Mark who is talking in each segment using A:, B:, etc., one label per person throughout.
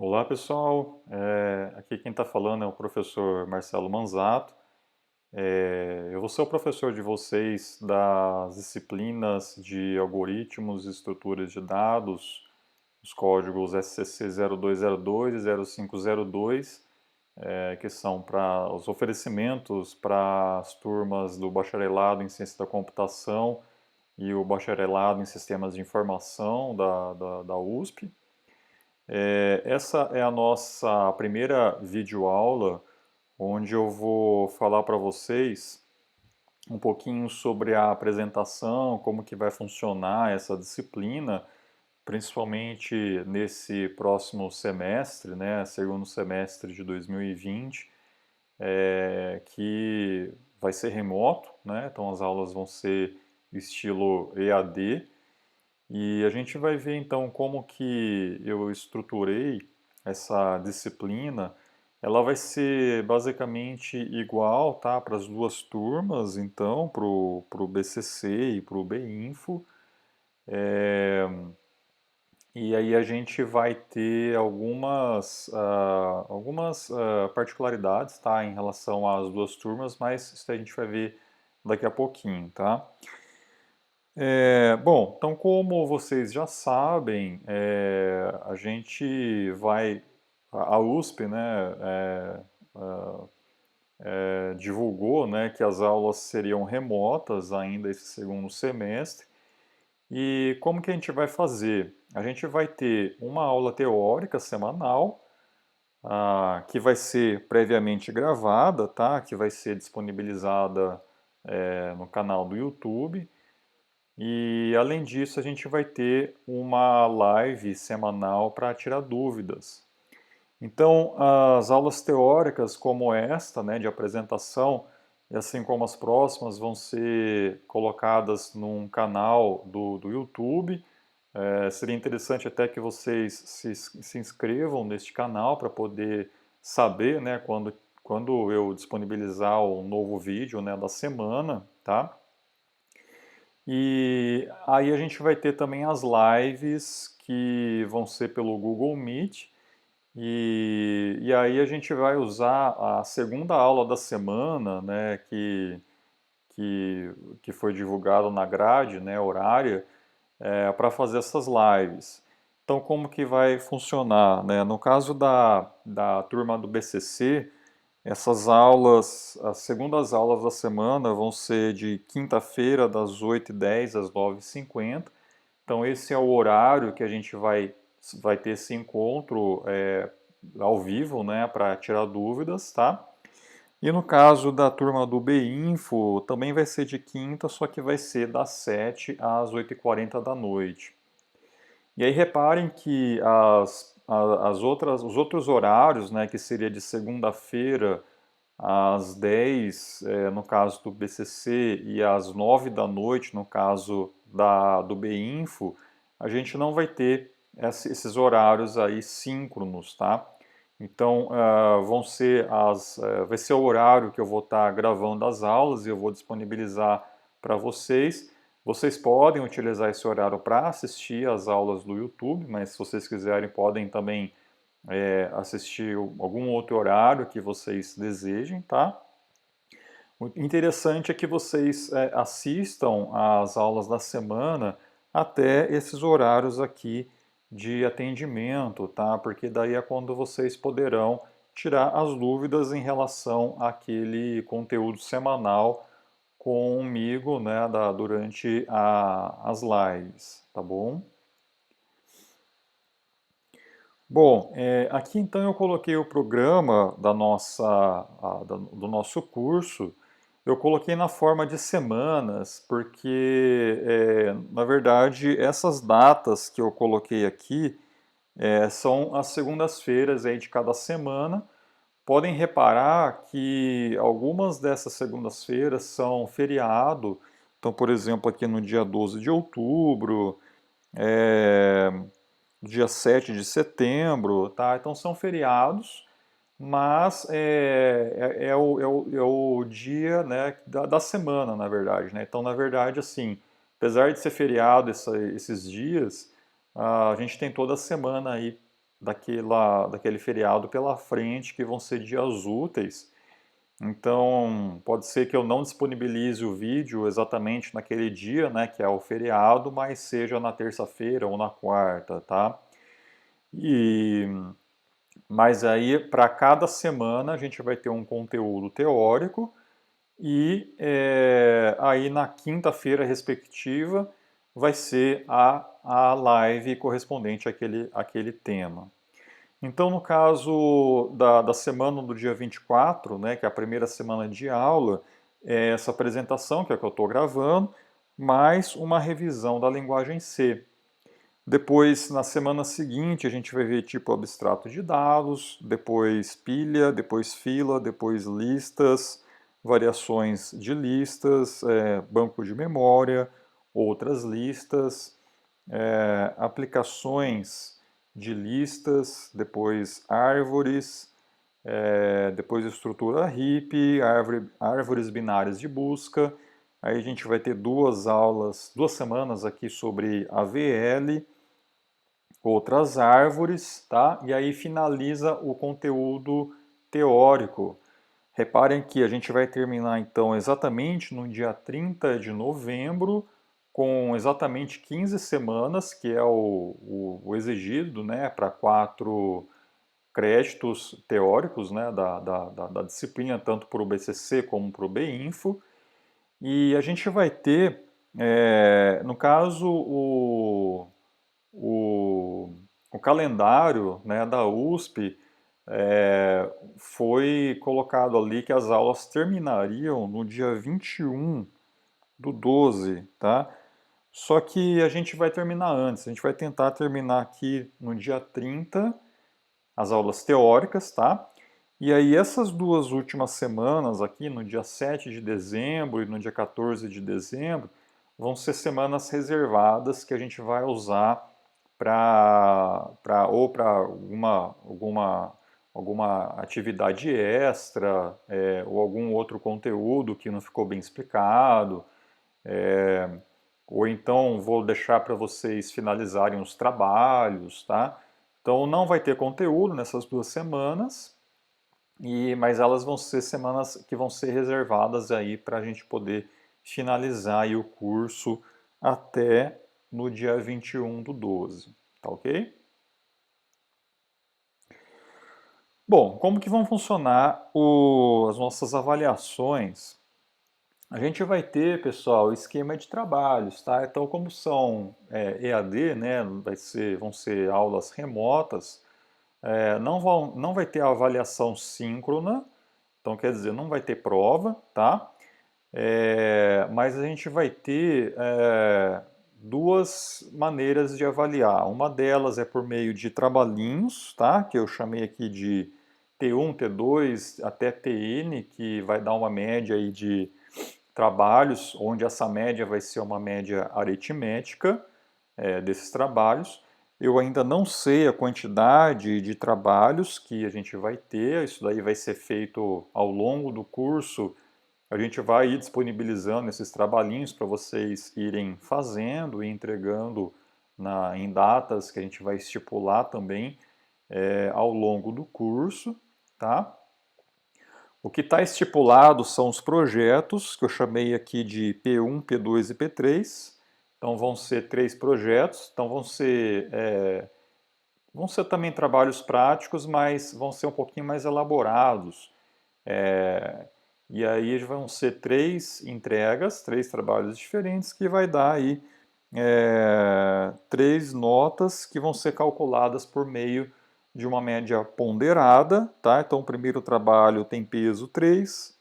A: Olá pessoal, aqui quem está falando é o professor Marcelo Manzato. Eu vou ser o professor de vocês das disciplinas de algoritmos e estruturas de dados, os códigos SCC 0202 e 0502, que são para os oferecimentos para as turmas do bacharelado em ciência da computação e o bacharelado em sistemas de informação da USP. Essa é a nossa primeira videoaula, onde eu vou falar para vocês um pouquinho sobre a apresentação, como que vai funcionar essa disciplina, principalmente nesse próximo semestre, né, segundo semestre de 2020, que vai ser remoto, né, então as aulas vão ser estilo EAD, e a gente vai ver então como que eu estruturei essa disciplina. Ela vai ser basicamente igual, tá, para as duas turmas, então, para o BCC e para o BInfo. E aí a gente vai ter algumas particularidades, tá, em relação às duas turmas, mas isso a gente vai ver daqui a pouquinho, tá? Bom, então como vocês já sabem, a gente vai, a USP, né, divulgou, né, que as aulas seriam remotas ainda esse segundo semestre. E como que a gente vai fazer? A gente vai ter uma aula teórica semanal, que vai ser previamente gravada, tá? Que vai ser disponibilizada, no canal do YouTube. E além disso, a gente vai ter uma live semanal para tirar dúvidas. Então, as aulas teóricas como esta, né, de apresentação, e assim como as próximas, vão ser colocadas num canal do YouTube. Seria interessante até que vocês se inscrevam neste canal para poder saber, né, quando eu disponibilizar o novo vídeo, né, da semana, tá? E aí a gente vai ter também as lives que vão ser pelo Google Meet. E aí a gente vai usar a segunda aula da semana, né, que, que foi divulgado na grade, né, horária, para fazer essas lives. Então, como que vai funcionar, né? No caso da turma do BCC, essas aulas, as segundas aulas da semana vão ser de quinta-feira, das 8h10 às 9h50. Então, esse é o horário que a gente vai ter esse encontro ao vivo, né, para tirar dúvidas, tá? E no caso da turma do BInfo, também vai ser de quinta, só que vai ser das 7 às 8h40 da noite. E aí reparem que os outros horários, né, que seria de segunda-feira às 10, no caso do BCC, e às 9 da noite, no caso do BInfo, a gente não vai ter esses horários aí síncronos, tá? Então, vai ser o horário que eu vou estar gravando as aulas e eu vou disponibilizar para vocês. Vocês podem utilizar esse horário para assistir às aulas do YouTube, mas se vocês quiserem, podem também assistir algum outro horário que vocês desejem, tá? O interessante é que vocês assistam às aulas da semana até esses horários aqui de atendimento, tá? Porque daí é quando vocês poderão tirar as dúvidas em relação àquele conteúdo semanal comigo, né, durante as lives, tá bom? Bom, aqui então eu coloquei o programa do nosso curso. Eu coloquei na forma de semanas, porque, na verdade, essas datas que eu coloquei aqui são as segundas-feiras aí de cada semana. Podem reparar que algumas dessas segundas-feiras são feriado. Então, por exemplo, aqui no dia 12 de outubro, é, dia 7 de setembro, tá? Então são feriados, mas é o dia, né, da semana, na verdade, né? Então, na verdade, assim, apesar de ser feriado esses dias, a gente tem toda a semana aí daquele feriado pela frente, que vão ser dias úteis. Então, pode ser que eu não disponibilize o vídeo exatamente naquele dia, né, que é o feriado, mas seja na terça-feira ou na quarta, tá? E, mas aí, para cada semana, a gente vai ter um conteúdo teórico e aí na quinta-feira respectiva vai ser a live correspondente àquele tema. Então, no caso da semana do dia 24, né, que é a primeira semana de aula, é essa apresentação, que é a que eu estou gravando, mais uma revisão da linguagem C. Depois, na semana seguinte, a gente vai ver tipo abstrato de dados, depois pilha, depois fila, depois listas, variações de listas, banco de memória, outras listas, aplicações de listas, depois árvores, depois estrutura heap, árvores binárias de busca. Aí a gente vai ter duas aulas, 2 semanas aqui sobre AVL, outras árvores, tá? E aí finaliza o conteúdo teórico. Reparem que a gente vai terminar então exatamente no dia 30 de novembro, com exatamente 15 semanas, que é o exigido, né, para 4 créditos teóricos, né, da disciplina, tanto para o BCC como para o BInfo. E a gente vai ter, no caso, o, o calendário, né, da USP foi colocado ali que as aulas terminariam no dia 21 do 12, tá? Só que a gente vai terminar antes, a gente vai tentar terminar aqui no dia 30, as aulas teóricas, tá? E aí essas 2 últimas semanas aqui, no dia 7 de dezembro e no dia 14 de dezembro, vão ser semanas reservadas que a gente vai usar para alguma atividade extra, ou algum outro conteúdo que não ficou bem explicado, ou então vou deixar para vocês finalizarem os trabalhos, tá? Então não vai ter conteúdo nessas 2 semanas, mas elas vão ser semanas que vão ser reservadas aí para a gente poder finalizar aí o curso até no dia 21 do 12, tá ok? Bom, como que vão funcionar as nossas avaliações? A gente vai ter, pessoal, esquema de trabalhos, tá? Então, como são EAD, né, vão ser aulas remotas, não vai ter avaliação síncrona, então quer dizer, não vai ter prova, tá? Mas a gente vai ter 2 maneiras de avaliar. Uma delas é por meio de trabalhinhos, tá? Que eu chamei aqui de T1, T2 até TN, que vai dar uma média aí de trabalhos, onde essa média vai ser uma média aritmética desses trabalhos. Eu ainda não sei a quantidade de trabalhos que a gente vai ter, isso daí vai ser feito ao longo do curso. A gente vai ir disponibilizando esses trabalhinhos para vocês irem fazendo e entregando em datas que a gente vai estipular também ao longo do curso, tá? O que está estipulado são os projetos, que eu chamei aqui de P1, P2 e P3. Então vão ser 3 projetos, então vão ser também trabalhos práticos, mas vão ser um pouquinho mais elaborados. E aí vão ser 3 entregas, 3 trabalhos diferentes, que vai dar aí 3 notas que vão ser calculadas por meio de uma média ponderada, tá? Então o primeiro trabalho tem peso 3,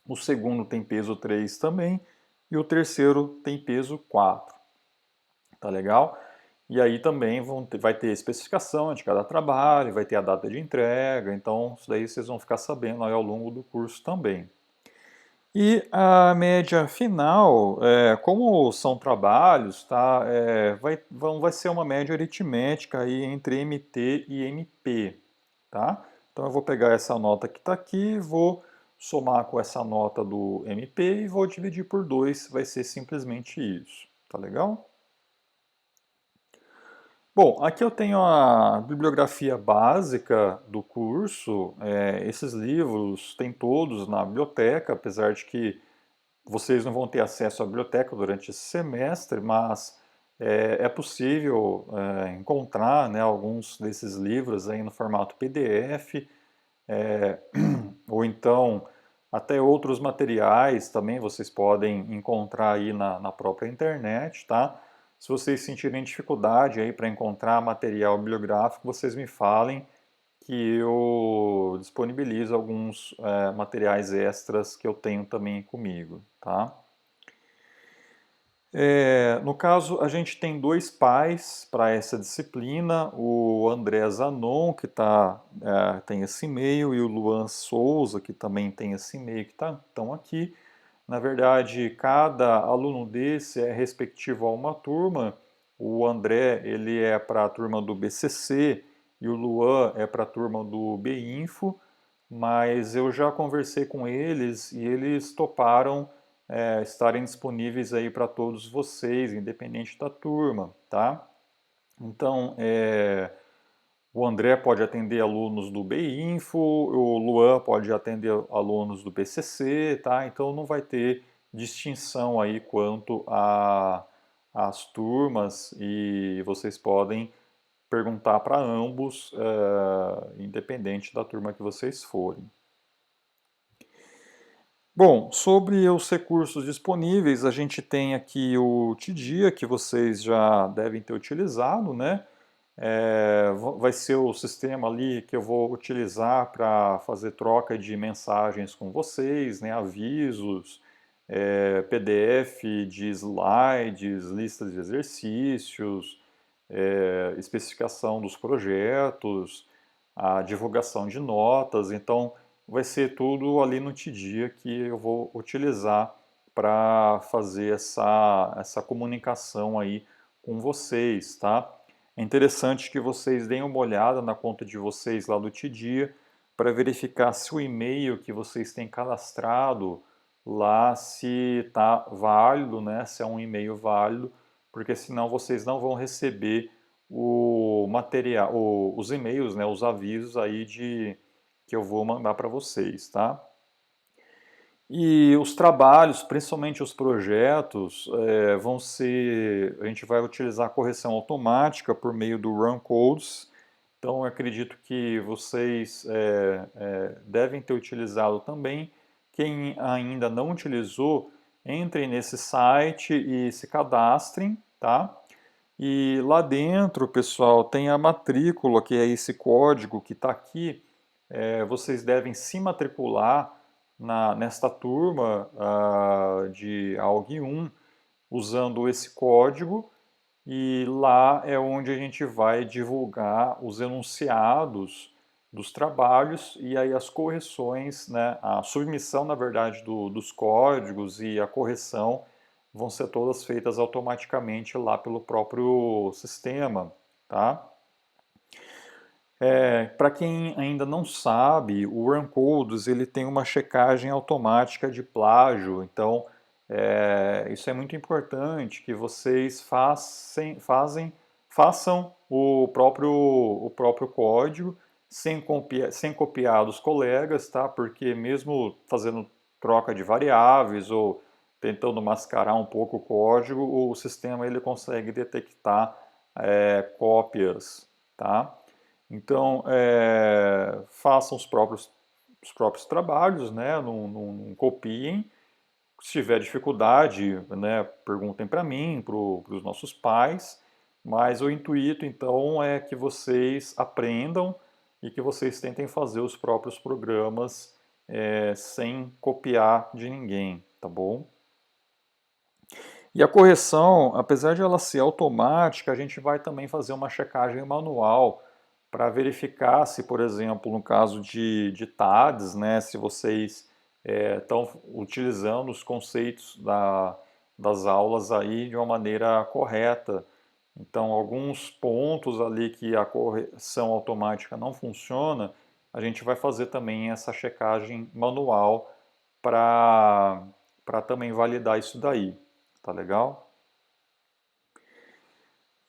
A: o segundo tem peso 3 também, e o terceiro tem peso 4. Tá legal? E aí também vai ter especificação de cada trabalho, vai ter a data de entrega, então isso daí vocês vão ficar sabendo aí ao longo do curso também. E a média final, como são trabalhos, tá, vai ser uma média aritmética aí entre MT e MP, tá? Então eu vou pegar essa nota que está aqui, vou somar com essa nota do MP e vou dividir por 2, vai ser simplesmente isso, tá legal? Bom, aqui eu tenho a bibliografia básica do curso. Esses livros tem todos na biblioteca, apesar de que vocês não vão ter acesso à biblioteca durante esse semestre, mas é possível encontrar, né, alguns desses livros aí no formato PDF, é, ou então até outros materiais também vocês podem encontrar aí na própria internet, tá? Se vocês sentirem dificuldade aí para encontrar material bibliográfico, vocês me falem que eu disponibilizo alguns materiais extras que eu tenho também comigo, tá? No caso, a gente tem dois pais para essa disciplina, o André Zanon, que tem esse e-mail, e o Luan Souza, que também tem esse e-mail, que estão aqui. Na verdade, cada aluno desse é respectivo a uma turma. O André, ele é para a turma do BCC e o Luan é para a turma do BInfo, mas eu já conversei com eles e eles toparam estarem disponíveis aí para todos vocês, independente da turma, tá? Então, o André pode atender alunos do BInfo, o Luan pode atender alunos do BCC, tá? Então não vai ter distinção aí quanto às turmas e vocês podem perguntar para ambos, independente da turma que vocês forem. Bom, sobre os recursos disponíveis, a gente tem aqui o Tidia, que vocês já devem ter utilizado, né? Vai ser o sistema ali que eu vou utilizar para fazer troca de mensagens com vocês, né? Avisos, PDF de slides, listas de exercícios, especificação dos projetos, a divulgação de notas. Então, vai ser tudo ali no Tidia que eu vou utilizar para fazer essa comunicação aí com vocês, tá? É interessante que vocês deem uma olhada na conta de vocês lá do Tidia para verificar se o e-mail que vocês têm cadastrado lá se está válido, né? Se é um e-mail válido, porque senão vocês não vão receber o material, os e-mails, né? Os avisos aí que eu vou mandar para vocês, tá? E os trabalhos, principalmente os projetos, vão ser. A gente vai utilizar a correção automática por meio do Run Codes. Então, eu acredito que vocês devem ter utilizado também. Quem ainda não utilizou, entrem nesse site e se cadastrem, tá? E lá dentro, pessoal, tem a matrícula, que é esse código que está aqui. Vocês devem se matricular nesta turma de AUG 1 usando esse código e lá é onde a gente vai divulgar os enunciados dos trabalhos e aí as correções, né, a submissão, na verdade, dos códigos e a correção vão ser todas feitas automaticamente lá pelo próprio sistema, tá? Para quem ainda não sabe, o Runcodes ele tem uma checagem automática de plágio, então isso é muito importante que vocês façam o próprio código sem copiar dos colegas, tá? Porque mesmo fazendo troca de variáveis ou tentando mascarar um pouco o código, o sistema ele consegue detectar cópias, tá? Então, façam os próprios trabalhos, né? Não copiem. Se tiver dificuldade, né, perguntem para mim, para os nossos pais. Mas o intuito, então, é que vocês aprendam e que vocês tentem fazer os próprios programas sem copiar de ninguém, tá bom? E a correção, apesar de ela ser automática, a gente vai também fazer uma checagem manual para verificar se, por exemplo, no caso de TADS, né, se vocês estão utilizando os conceitos das aulas aí de uma maneira correta. Então, alguns pontos ali que a correção automática não funciona, a gente vai fazer também essa checagem manual para também validar isso daí. Tá legal?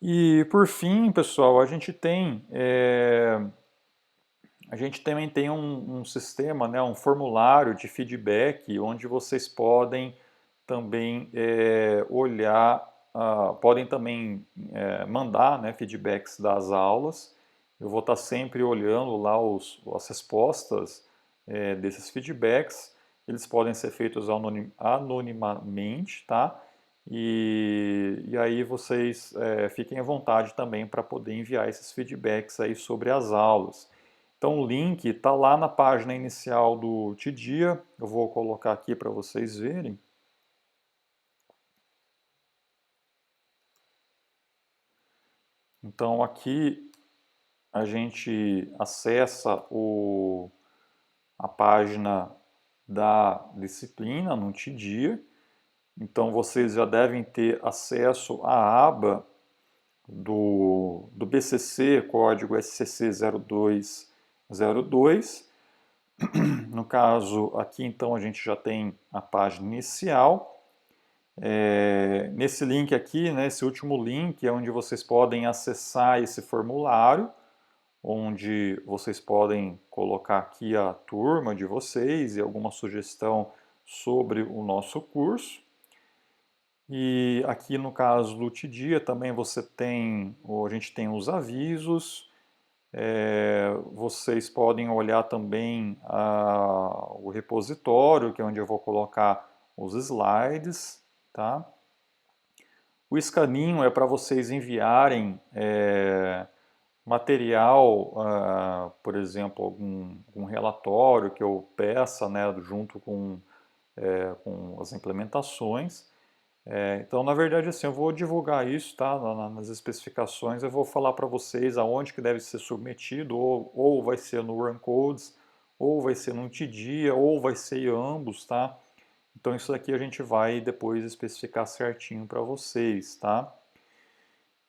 A: E por fim, pessoal, a gente também tem um sistema, né, um formulário de feedback onde vocês podem também olhar, podem também mandar, né, feedbacks das aulas. Eu vou estar sempre olhando lá as respostas desses feedbacks. Eles podem ser feitos anonimamente, tá? E aí vocês fiquem à vontade também para poder enviar esses feedbacks aí sobre as aulas. Então o link está lá na página inicial do Tidia. Eu vou colocar aqui para vocês verem. Então aqui a gente acessa a página da disciplina no Tidia. Então vocês já devem ter acesso à aba do BCC, código SCC 0202. No caso, aqui então a gente já tem a página inicial. Nesse link aqui, né, esse último link, é onde vocês podem acessar esse formulário, onde vocês podem colocar aqui a turma de vocês e alguma sugestão sobre o nosso curso. E aqui no caso do Tidia também a gente tem os avisos. Vocês podem olhar também o repositório, que é onde eu vou colocar os slides, tá? O escaninho é para vocês enviarem material, por exemplo, algum relatório que eu peça, né, junto com as implementações. Então, na verdade, assim, eu vou divulgar isso, tá? Nas especificações, eu vou falar para vocês aonde que deve ser submetido, ou vai ser no Run Codes, ou vai ser no TDIA, ou vai ser em ambos, tá? Então, isso daqui a gente vai depois especificar certinho para vocês, tá?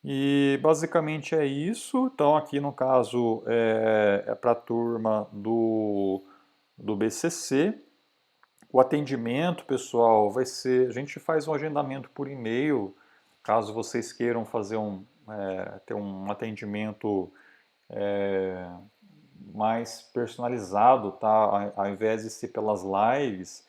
A: E basicamente é isso. Então, aqui no caso é para a turma do BCC. O atendimento, pessoal, vai ser. A gente faz um agendamento por e-mail, caso vocês queiram ter um atendimento mais personalizado, tá? Ao invés de ser pelas lives.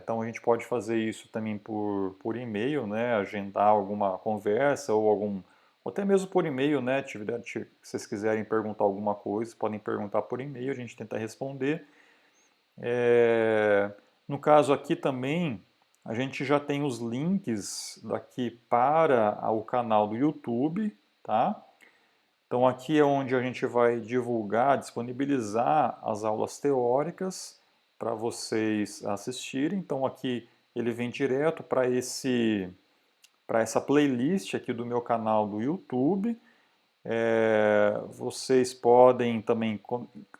A: Então a gente pode fazer isso também por e-mail, né? Agendar alguma conversa ou até mesmo por e-mail, né? Se vocês quiserem perguntar alguma coisa, podem perguntar por e-mail, a gente tenta responder. No caso aqui também, a gente já tem os links daqui para o canal do YouTube, tá? Então aqui é onde a gente vai divulgar, disponibilizar as aulas teóricas para vocês assistirem. Então aqui ele vem direto para essa playlist aqui do meu canal do YouTube. Vocês podem também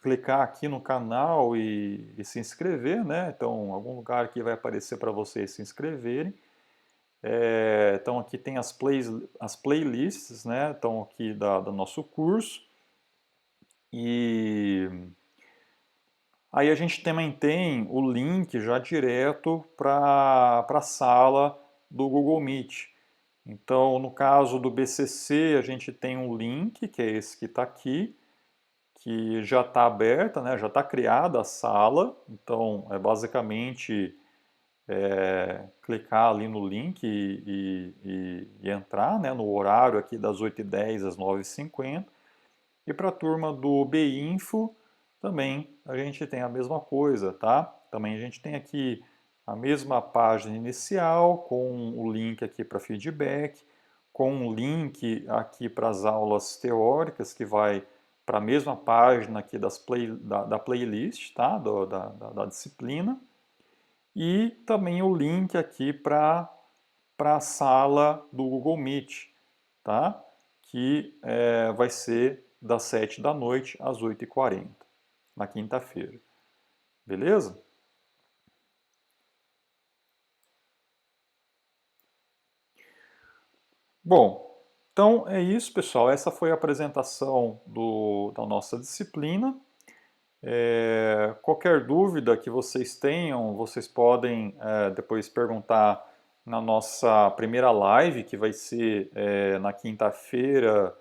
A: clicar aqui no canal e se inscrever, né? Então, algum lugar aqui vai aparecer para vocês se inscreverem. Então, aqui tem as playlists, né? Então, aqui do nosso curso. E aí a gente também tem o link já direto para a sala do Google Meet. Então, no caso do BCC, a gente tem um link, que é esse que está aqui, que já está aberta, né? Já está criada a sala. Então, é basicamente clicar ali no link e entrar, né? No horário aqui das 8h10 às 9h50. E para a turma do BInfo, também a gente tem a mesma coisa, tá? Também a gente tem aqui a mesma página inicial, com o link aqui para feedback, com um link aqui para as aulas teóricas, que vai para a mesma página aqui da playlist, tá? Da disciplina. E também o link aqui para a sala do Google Meet, tá? Que vai ser das 7 da noite às 8h40, na quinta-feira. Beleza? Bom, então é isso, pessoal. Essa foi a apresentação da nossa disciplina. Qualquer dúvida que vocês tenham, vocês podem depois perguntar na nossa primeira live, que vai ser na quinta-feira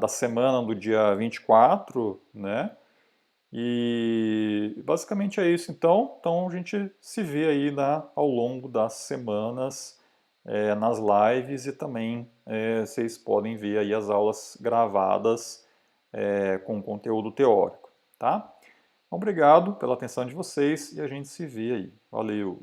A: da semana do dia 24, né? E basicamente é isso então. Então a gente se vê aí ao longo das semanas nas lives e também vocês podem ver aí as aulas gravadas com conteúdo teórico, tá? Obrigado pela atenção de vocês e a gente se vê aí. Valeu!